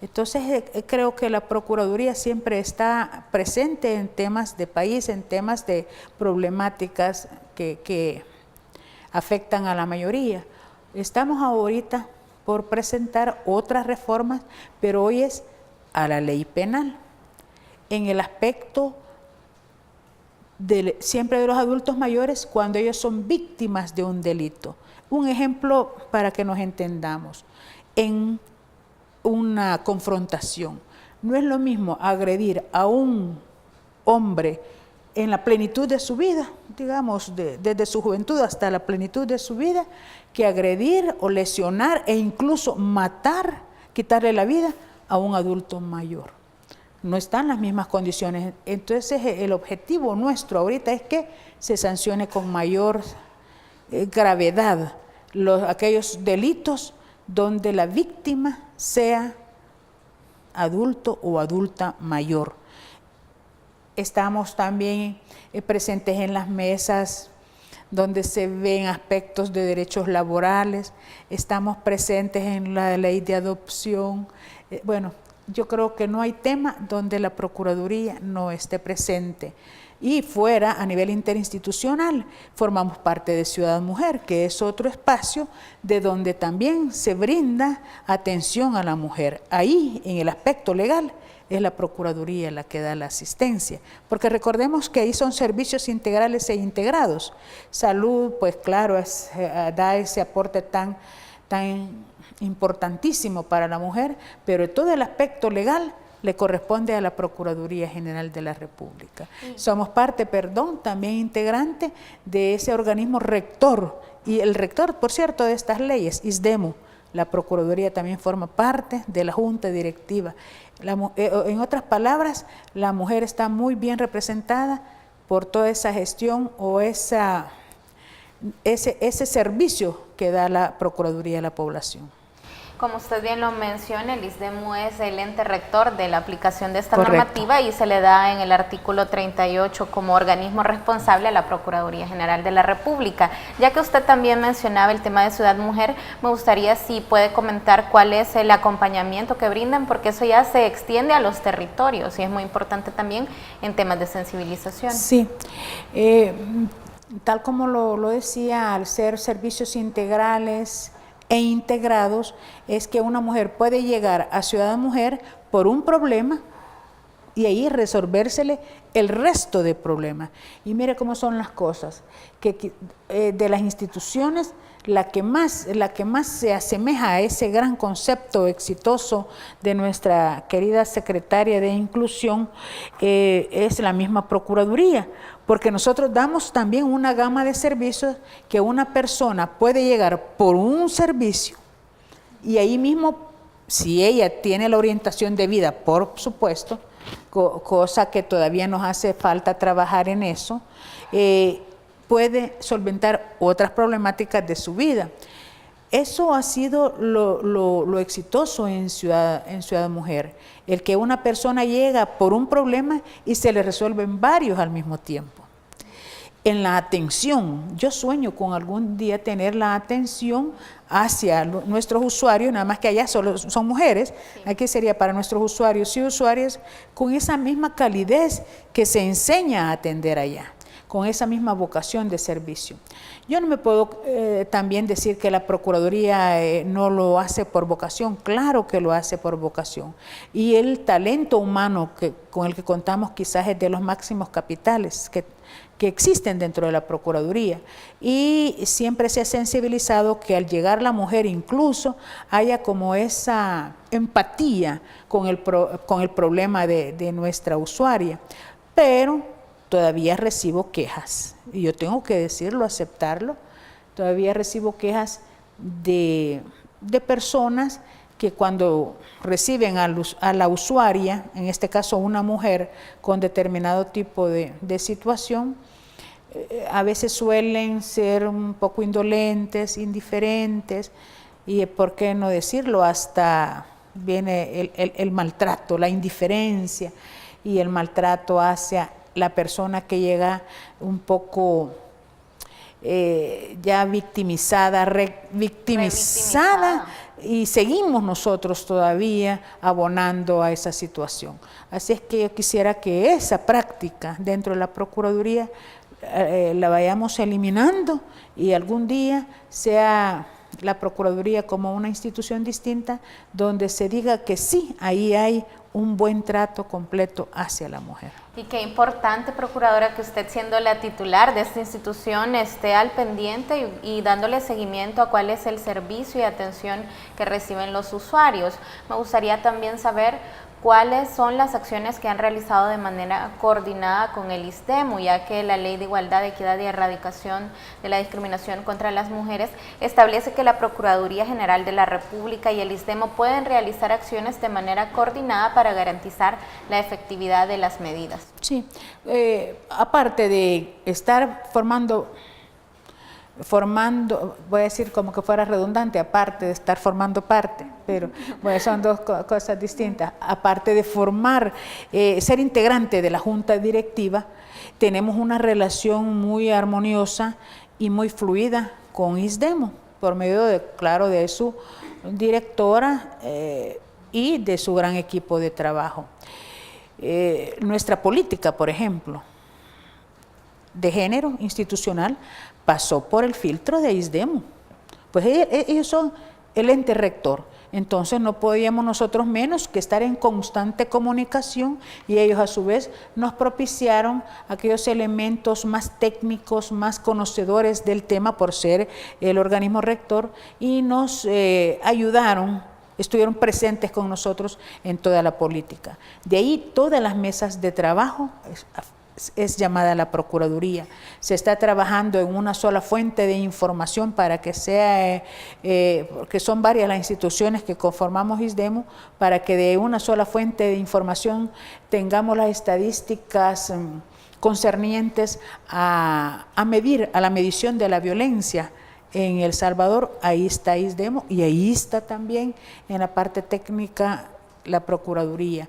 Entonces creo que la Procuraduría siempre está presente en temas de país, en temas de problemáticas que afectan a la mayoría. Estamos ahorita por presentar otras reformas, pero hoy es a la ley penal, en el aspecto siempre de los adultos mayores cuando ellos son víctimas de un delito. Un ejemplo para que nos entendamos, en una confrontación, no es lo mismo agredir a un hombre en la plenitud de su vida, digamos, desde su juventud hasta la plenitud de su vida, que agredir o lesionar e incluso matar, quitarle la vida a un adulto mayor. No están las mismas condiciones. Entonces el objetivo nuestro ahorita es que se sancione con mayor gravedad aquellos delitos donde la víctima sea adulto o adulta mayor. Estamos también presentes en las mesas donde se ven aspectos de derechos laborales, estamos presentes en la ley de adopción. Bueno, yo creo que no hay tema donde la Procuraduría no esté presente. Y fuera, a nivel interinstitucional, formamos parte de Ciudad Mujer, que es otro espacio de donde también se brinda atención a la mujer. Ahí, en el aspecto legal, es la Procuraduría la que da la asistencia, porque recordemos que ahí son servicios integrales e integrados. Salud, pues claro, da ese aporte tan importantísimo para la mujer, pero todo el aspecto legal le corresponde a la Procuraduría General de la República. Somos parte, también integrante de ese organismo rector, y el rector, por cierto, de estas leyes, ISDEMU. La Procuraduría también forma parte de la Junta Directiva. En otras palabras, la mujer está muy bien representada por toda esa gestión o ese servicio que da la Procuraduría a la población.
Como usted bien lo menciona, el ISDEMU es el ente rector de la aplicación de esta
Correcto.
normativa y se le da en el artículo 38 como organismo responsable a la Procuraduría General de la República. Ya que usted también mencionaba el tema de Ciudad Mujer, me gustaría si puede comentar cuál es el acompañamiento que brindan, porque eso ya se extiende a los territorios y es muy importante también en temas de sensibilización.
Sí, tal como lo decía, al ser servicios integrales e integrados, es que una mujer puede llegar a Ciudad Mujer por un problema y ahí resolvérsele el resto de problemas. Y mire cómo son las cosas, que de las instituciones, la que más se asemeja a ese gran concepto exitoso de nuestra querida secretaria de Inclusión es la misma Procuraduría, porque nosotros damos también una gama de servicios que una persona puede llegar por un servicio y ahí mismo, si ella tiene la orientación de vida, por supuesto, cosa que todavía nos hace falta trabajar en eso, puede solventar otras problemáticas de su vida. Eso ha sido lo exitoso en Ciudad Mujer, el que una persona llega por un problema y se le resuelven varios al mismo tiempo. en la atención. Yo sueño con algún día tener la atención hacia nuestros usuarios, nada más que allá solo son mujeres, aquí sería para nuestros usuarios y usuarias, con esa misma calidez que se enseña a atender allá, con esa misma vocación de servicio. Yo no me puedo también decir que la Procuraduría no lo hace por vocación, claro que lo hace por vocación. Y el talento humano con el que contamos quizás es de los máximos capitales que existen dentro de la Procuraduría. Y siempre se ha sensibilizado que al llegar la mujer incluso haya como esa empatía con el problema de nuestra usuaria. Pero todavía recibo quejas, y yo tengo que decirlo, aceptarlo, todavía recibo quejas de personas que cuando reciben a la usuaria, en este caso una mujer con determinado tipo de situación, a veces suelen ser un poco indolentes, indiferentes, y por qué no decirlo, hasta viene el maltrato, la indiferencia y el maltrato hacia la persona que llega un poco ya victimizada, revictimizada, y seguimos nosotros todavía abonando a esa situación. Así es que yo quisiera que esa práctica dentro de la Procuraduría la vayamos eliminando y algún día sea la Procuraduría como una institución distinta donde se diga que sí, ahí hay un buen trato completo hacia la mujer.
Y qué importante, Procuradora, que usted, siendo la titular de esta institución, esté al pendiente y dándole seguimiento a cuál es el servicio y atención que reciben los usuarios. Me gustaría también saber cuáles son las acciones que han realizado de manera coordinada con el ISDEMU, ya que la Ley de Igualdad, Equidad y Erradicación de la Discriminación contra las Mujeres establece que la Procuraduría General de la República y el ISDEMU pueden realizar acciones de manera coordinada para garantizar la efectividad de las medidas.
Sí, aparte de estar formando, voy a decir como que fuera redundante, aparte de estar formando parte, pero bueno, son dos cosas distintas. Aparte de formar, ser integrante de la Junta Directiva, tenemos una relación muy armoniosa y muy fluida con ISDEMU, por medio de su directora y de su gran equipo de trabajo. Nuestra política, por ejemplo, de género institucional, pasó por el filtro de ISDEMU, pues ellos son el ente rector, entonces no podíamos nosotros menos que estar en constante comunicación y ellos a su vez nos propiciaron aquellos elementos más técnicos, más conocedores del tema por ser el organismo rector y nos ayudaron, estuvieron presentes con nosotros en toda la política. De ahí todas las mesas de trabajo es llamada la Procuraduría. Se está trabajando en una sola fuente de información para que sea, porque son varias las instituciones que conformamos ISDEMU, para que de una sola fuente de información tengamos las estadísticas concernientes a la medición de la violencia en El Salvador. Ahí está ISDEMU y ahí está también en la parte técnica la Procuraduría.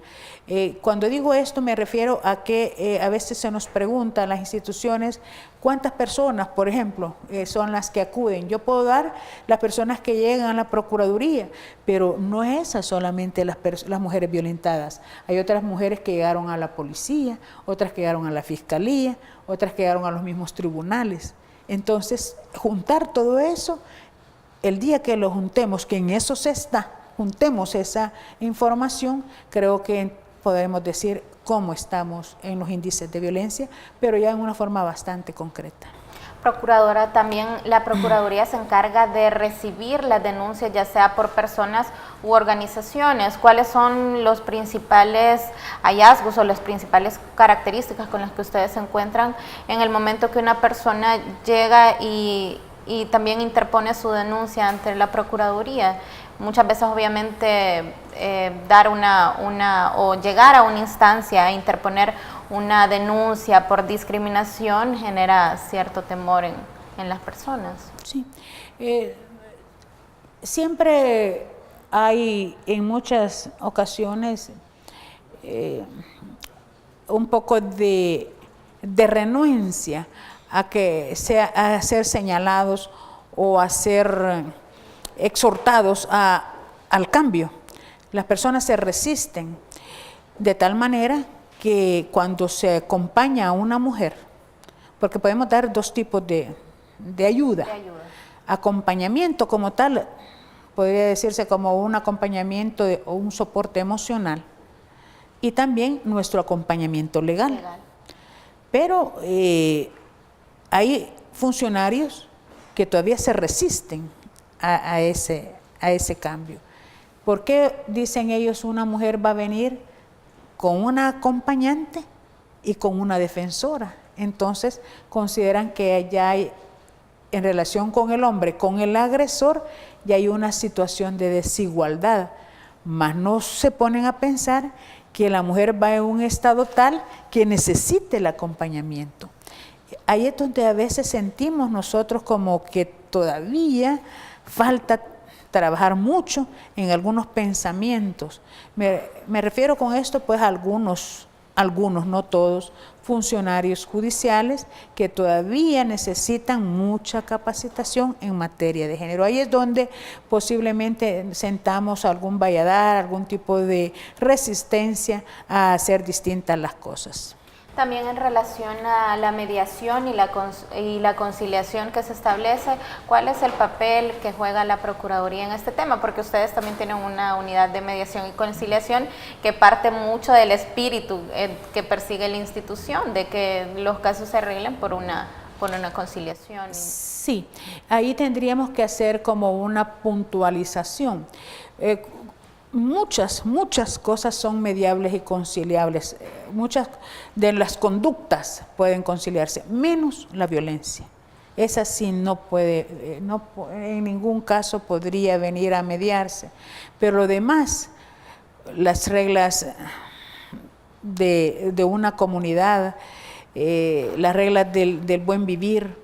Cuando digo esto me refiero a que a veces se nos pregunta a las instituciones cuántas personas, por ejemplo, son las que acuden. Yo puedo dar las personas que llegan a la Procuraduría, pero no es esas solamente las mujeres violentadas. Hay otras mujeres que llegaron a la policía, otras que llegaron a la fiscalía, otras que llegaron a los mismos tribunales. Entonces, juntar todo eso, el día que lo juntemos, que en eso se está, juntemos esa información, creo que podemos decir cómo estamos en los índices de violencia, pero ya en una forma bastante concreta.
Procuradora, también la Procuraduría se encarga de recibir las denuncias, ya sea por personas u organizaciones. ¿Cuáles son los principales hallazgos o las principales características con las que ustedes se encuentran en el momento que una persona llega y también interpone su denuncia ante la Procuraduría? Muchas veces, obviamente, dar o llegar a una instancia e interponer una denuncia por discriminación genera cierto temor en las personas.
Sí. Siempre hay en muchas ocasiones un poco de renuencia a ser señalados o a ser exhortados al cambio. Las personas se resisten de tal manera que cuando se acompaña a una mujer, porque podemos dar dos tipos de ayuda. Acompañamiento como tal, podría decirse como un acompañamiento o un soporte emocional, y también nuestro acompañamiento legal. Pero hay funcionarios que todavía se resisten a ese cambio. ¿Por qué dicen ellos una mujer va a venir con una acompañante y con una defensora? Entonces consideran que ya hay, en relación con el hombre, con el agresor, ya hay una situación de desigualdad, mas no se ponen a pensar que la mujer va en un estado tal que necesite el acompañamiento. Ahí es donde a veces sentimos nosotros como que todavía falta trabajar mucho en algunos pensamientos. Me refiero con esto pues a algunos, no todos, funcionarios judiciales que todavía necesitan mucha capacitación en materia de género. Ahí es donde posiblemente sentamos algún valladar, algún tipo de resistencia a hacer distintas las cosas.
También en relación a la mediación y la conciliación que se establece, ¿cuál es el papel que juega la Procuraduría en este tema? Porque ustedes también tienen una unidad de mediación y conciliación que parte mucho del espíritu que persigue la institución, de que los casos se arreglen por una conciliación.
Sí, ahí tendríamos que hacer como una puntualización. Muchas cosas son mediables y conciliables, muchas de las conductas pueden conciliarse, menos la violencia. Esa sí no puede, en ningún caso podría venir a mediarse, pero lo demás, las reglas de una comunidad, las reglas del buen vivir,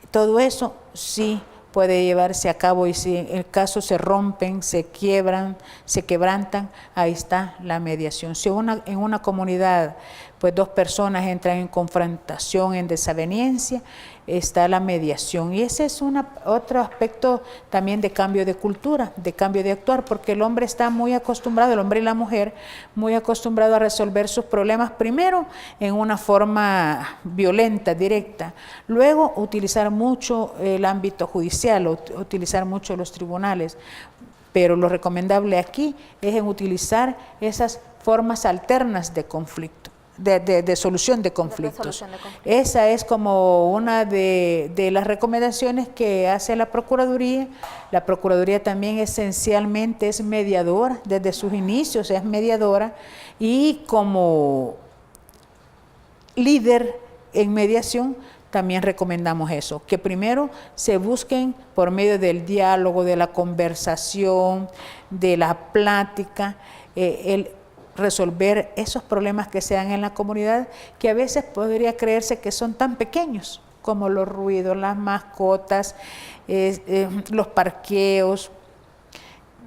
todo eso sí puede llevarse a cabo, y si en el caso se rompen, se quiebran, se quebrantan, ahí está la mediación. Si en una comunidad pues dos personas entran en confrontación, en desaveniencia, está la mediación. Y ese es otro aspecto también de cambio de cultura, de cambio de actuar, porque el hombre está muy acostumbrado, el hombre y la mujer, muy acostumbrado a resolver sus problemas primero en una forma violenta, directa, luego utilizar mucho el ámbito judicial, utilizar mucho los tribunales, pero lo recomendable aquí es en utilizar esas formas alternas de conflicto. De solución de conflictos. Esa es como una de las recomendaciones que hace la Procuraduría. La Procuraduría también esencialmente es mediadora, desde sus inicios es mediadora, y como líder en mediación también recomendamos eso, que primero se busquen por medio del diálogo, de la conversación, de la plática, resolver esos problemas que se dan en la comunidad, que a veces podría creerse que son tan pequeños, como los ruidos, las mascotas, los parqueos,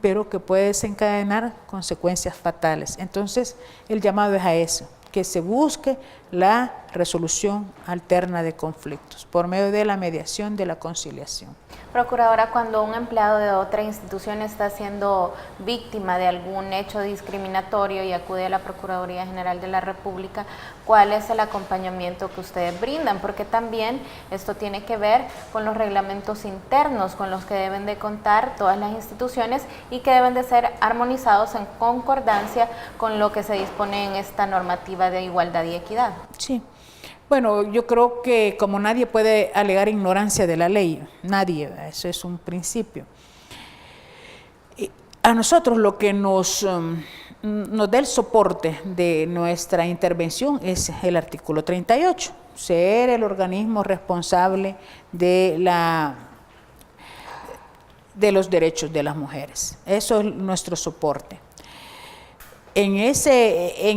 pero que puede desencadenar consecuencias fatales. Entonces, el llamado es a eso, que se busque la resolución alterna de conflictos por medio de la mediación, de la conciliación.
Procuradora, cuando un empleado de otra institución está siendo víctima de algún hecho discriminatorio y acude a la Procuraduría General de la República, ¿cuál es el acompañamiento que ustedes brindan? Porque también esto tiene que ver con los reglamentos internos con los que deben de contar todas las instituciones y que deben de ser armonizados en concordancia con lo que se dispone en esta normativa de igualdad y equidad.
Sí. Bueno, yo creo que como nadie puede alegar ignorancia de la ley, nadie, eso es un principio. A nosotros lo que nos da el soporte de nuestra intervención es el artículo 38, ser el organismo responsable de los derechos de las mujeres. Eso es nuestro soporte. En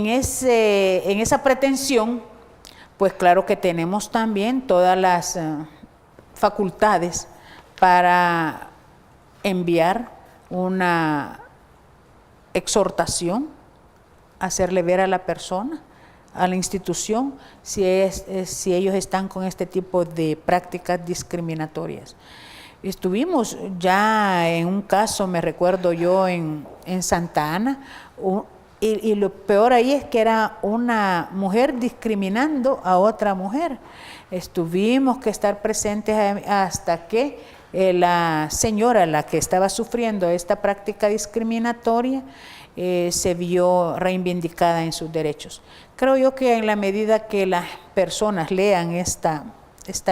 esa pretensión, pues claro que tenemos también todas las facultades para enviar una exhortación, hacerle ver a la persona, a la institución si ellos están con este tipo de prácticas discriminatorias. Estuvimos ya en un caso, me recuerdo yo, en Santa Ana, y lo peor ahí es que era una mujer discriminando a otra mujer. Tuvimos que estar presentes hasta que la señora, la que estaba sufriendo esta práctica discriminatoria, se vio reivindicada en sus derechos. Creo yo que en la medida que las personas lean esta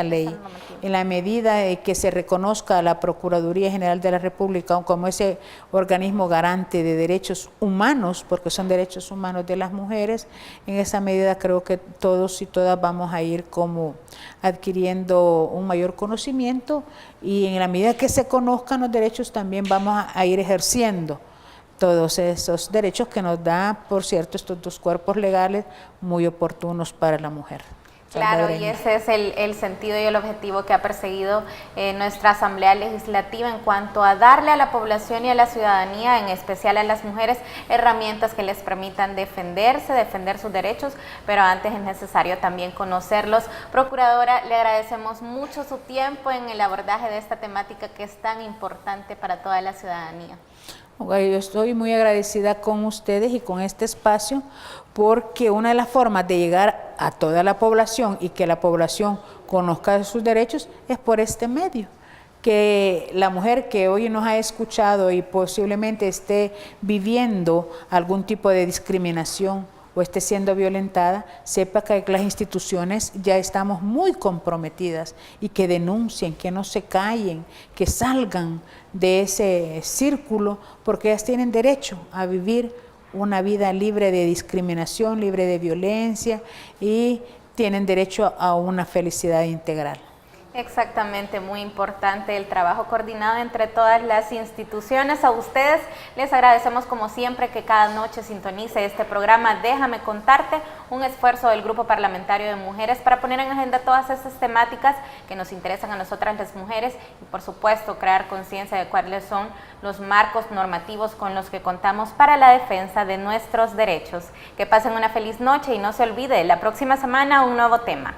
ley, en la medida que se reconozca a la Procuraduría General de la República como ese organismo garante de derechos humanos, porque son derechos humanos de las mujeres, en esa medida creo que todos y todas vamos a ir como adquiriendo un mayor conocimiento, y en la medida que se conozcan los derechos también vamos a ir ejerciendo todos esos derechos que nos da, por cierto, estos dos cuerpos legales muy oportunos para la mujer.
Claro, y ese es el sentido y el objetivo que ha perseguido nuestra Asamblea Legislativa en cuanto a darle a la población y a la ciudadanía, en especial a las mujeres, herramientas que les permitan defenderse, defender sus derechos, pero antes es necesario también conocerlos. Procuradora, le agradecemos mucho su tiempo en el abordaje de esta temática que es tan importante para toda la ciudadanía.
Yo estoy muy agradecida con ustedes y con este espacio, porque una de las formas de llegar a toda la población y que la población conozca sus derechos es por este medio. Que la mujer que hoy nos ha escuchado y posiblemente esté viviendo algún tipo de discriminación o esté siendo violentada, sepa que las instituciones ya estamos muy comprometidas, y que denuncien, que no se callen, que salgan de ese círculo, porque ellas tienen derecho a vivir una vida libre de discriminación, libre de violencia, y tienen derecho a una felicidad integral.
Exactamente, muy importante el trabajo coordinado entre todas las instituciones. A ustedes les agradecemos como siempre que cada noche sintonice este programa Déjame Contarte, un esfuerzo del Grupo Parlamentario de Mujeres para poner en agenda todas estas temáticas que nos interesan a nosotras las mujeres, y por supuesto crear conciencia de cuáles son los marcos normativos con los que contamos para la defensa de nuestros derechos. Que pasen una feliz noche y no se olvide, la próxima semana un nuevo tema.